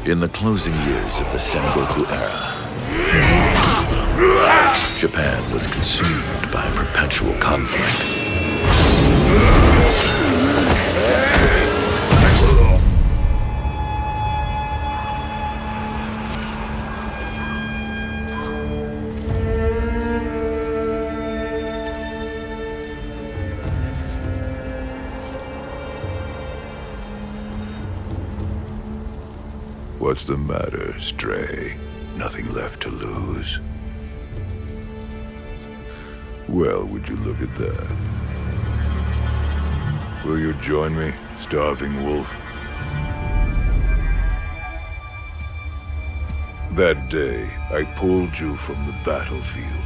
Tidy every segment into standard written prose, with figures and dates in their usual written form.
In the closing years of the Sengoku era, Japan was consumed by perpetual conflict. What's the matter, Stray? Nothing left to lose? Well, would you look at that? Will you join me, starving wolf? That day, I pulled you from the battlefield.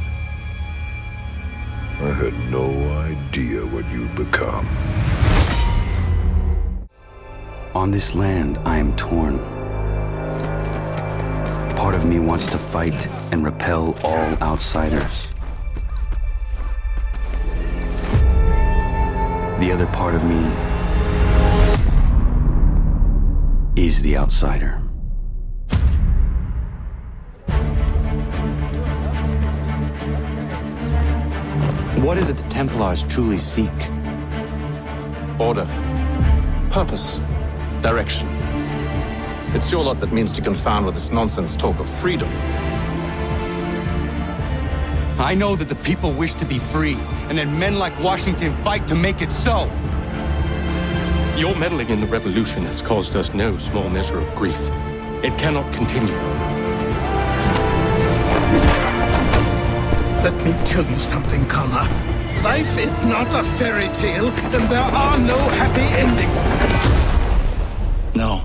I had no idea what you'd become. On this land, I am torn. Part of me wants to fight and repel all outsiders. The other part of me is the outsider. What is it the Templars truly seek? Order. Purpose. Direction. It's your lot that means to confound with this nonsense talk of freedom. I know that the people wish to be free, and that men like Washington fight to make it so. Your meddling in the revolution has caused us no small measure of grief. It cannot continue. Let me tell you something, Kana. Life is not a fairy tale, and there are no happy endings. No.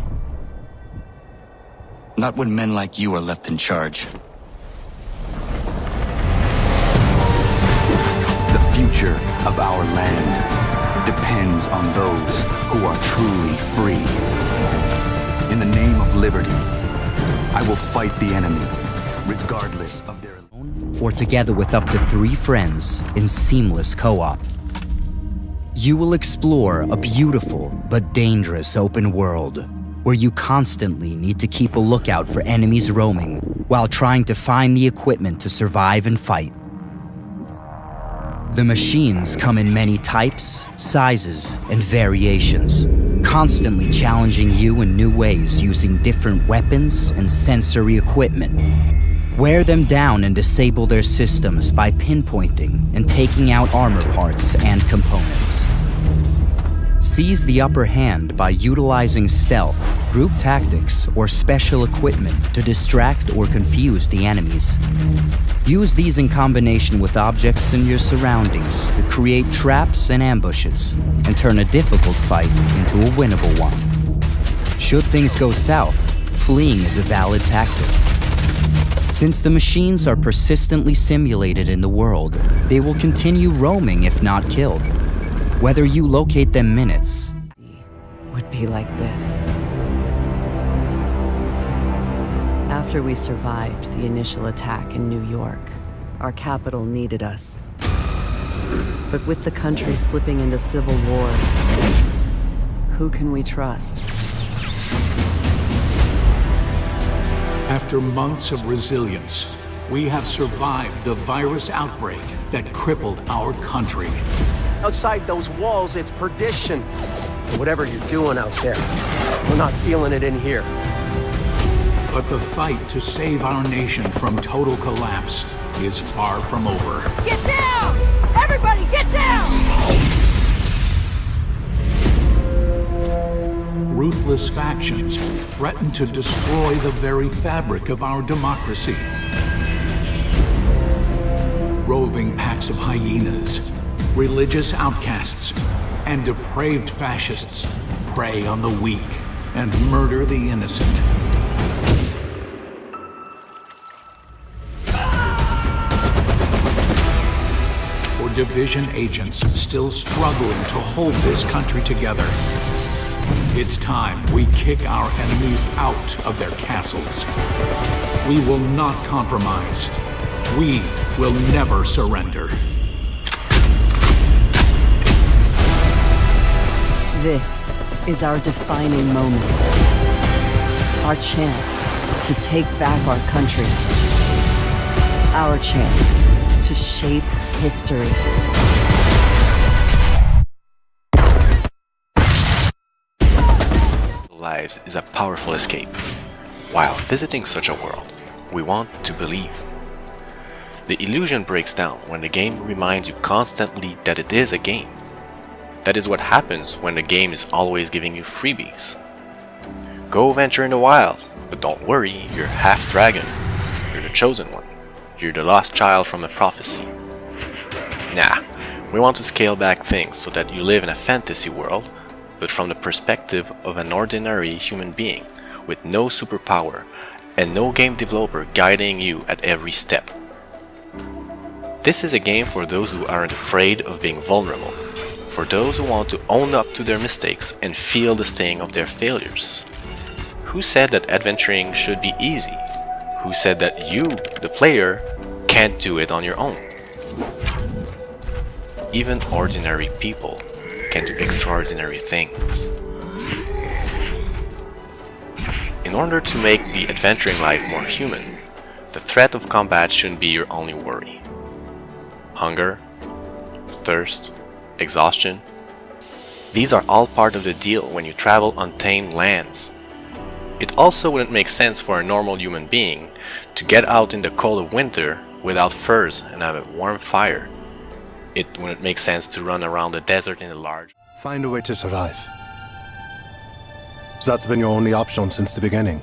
Not when men like you are left in charge. The future of our land depends on those who are truly free. In the name of liberty, I will fight the enemy, regardless of their... Or together with up to 3 friends in seamless co-op. You will explore a beautiful but dangerous open world where you constantly need to keep a lookout for enemies roaming while trying to find the equipment to survive and fight. The machines come in many types, sizes, and variations, constantly challenging you in new ways using different weapons and sensory equipment. Wear them down and disable their systems by pinpointing and taking out armor parts and components. Seize the upper hand by utilizing stealth, group tactics, or special equipment to distract or confuse the enemies. Use these in combination with objects in your surroundings to create traps and ambushes, and turn a difficult fight into a winnable one. Should things go south, fleeing is a valid tactic. Since the machines are persistently simulated in the world, they will continue roaming if not killed. Whether you locate them minutes would be like this. After we survived the initial attack in New York, our capital needed us. But with the country slipping into civil war, who can we trust? After months of resilience, we have survived the virus outbreak that crippled our country. Outside those walls, it's perdition. Whatever you're doing out there, we're not feeling it in here. But the fight to save our nation from total collapse is far from over. Get down! Everybody get down! Ruthless factions threaten to destroy the very fabric of our democracy. Roving packs of hyenas, religious outcasts, and depraved fascists prey on the weak and murder the innocent. For division agents still struggling to hold this country together, it's time we kick our enemies out of their castles. We will not compromise. We will never surrender. This is our defining moment. our chance to take back our country. Our chance to shape history. Lives is a powerful escape. While visiting such a world, we want to believe. The illusion breaks down when the game reminds you constantly that it is a game. That is what happens when the game is always giving you freebies. Go venture in the wilds, but don't worry, you're half dragon. You're the chosen one. You're the lost child from a prophecy. Nah, we want to scale back things so that you live in a fantasy world, but from the perspective of an ordinary human being with no superpower and no game developer guiding you at every step. This is a game for those who aren't afraid of being vulnerable, for those who want to own up to their mistakes and feel the sting of their failures. Who said that adventuring should be easy? Who said that you, the player, can't do it on your own? Even ordinary people can do extraordinary things. In order to make the adventuring life more human, the threat of combat shouldn't be your only worry. Hunger, thirst, exhaustion, these are all part of the deal when you travel untamed lands. It also wouldn't make sense for a normal human being to get out in the cold of winter without furs and have a warm fire. It wouldn't make sense to run around the desert in a large... Find a way to survive. That's been your only option since the beginning.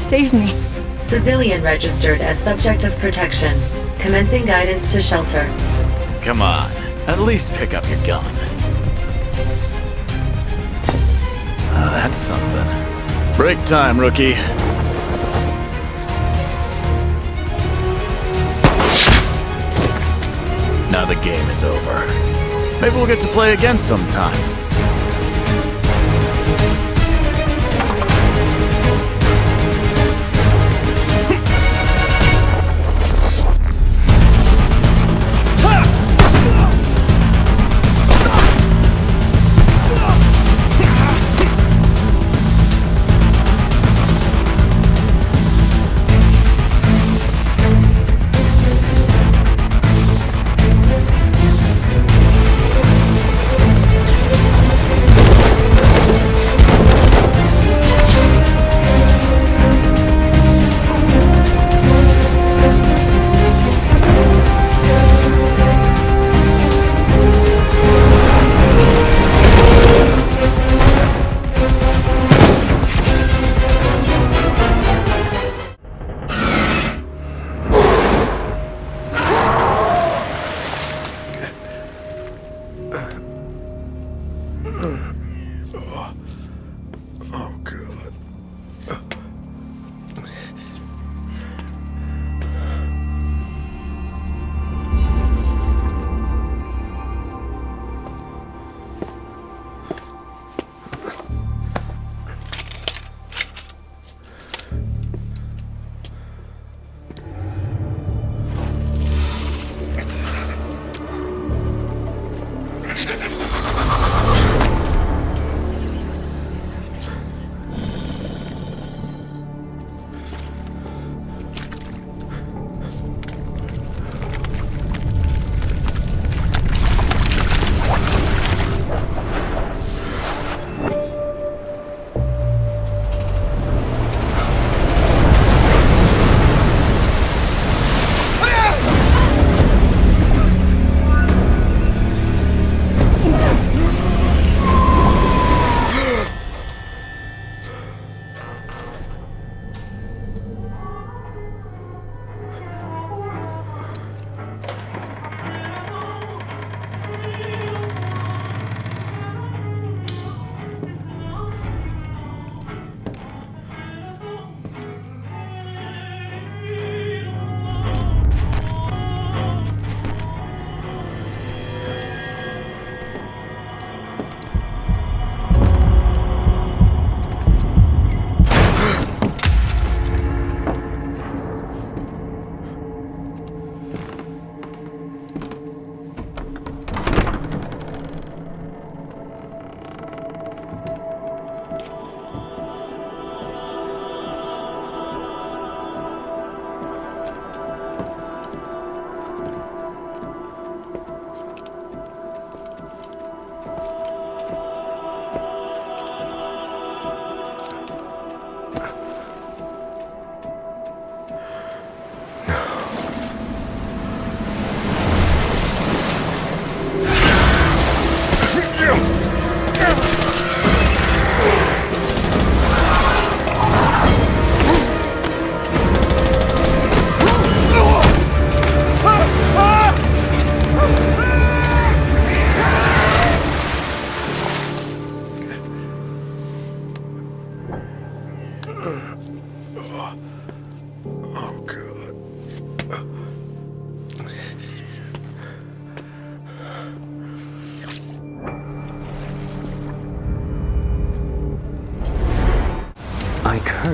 Save me. Civilian registered as subject of protection. Commencing guidance to shelter. Come on, at least pick up your gun. Oh, that's something. Break time, rookie. Now the game is over. Maybe we'll get to play again sometime.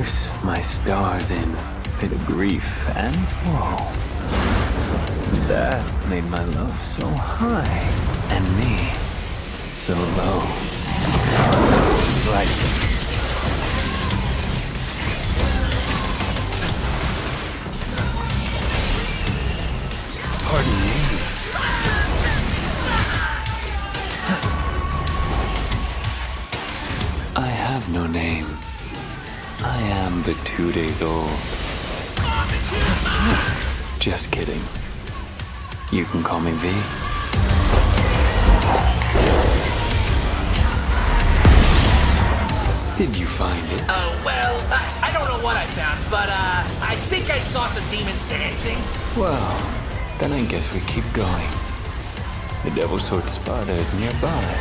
immerse my stars in pit of grief and woe. That made my love so high and me so low. Right. Pardon me. I have no name. I am but 2 days old. Just kidding. You can call me V. Did you find it? Well, I don't know what I found, but I think I saw some demons dancing. Well, then I guess we keep going. The Devil's Sword Spada is nearby.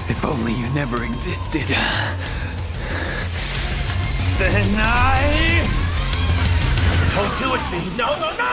If only you never existed. Then don't do it, V. No, no, no!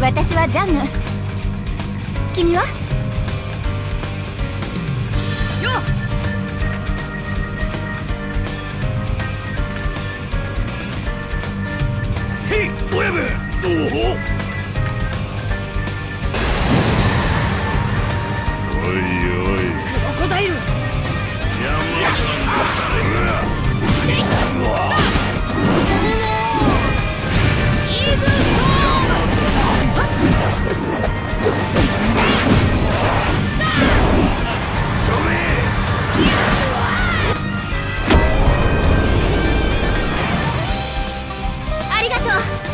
私はジャンヌ。君は？よっ。ヘイ、親分。おお。おいおい。クロコダイル。ありがとう。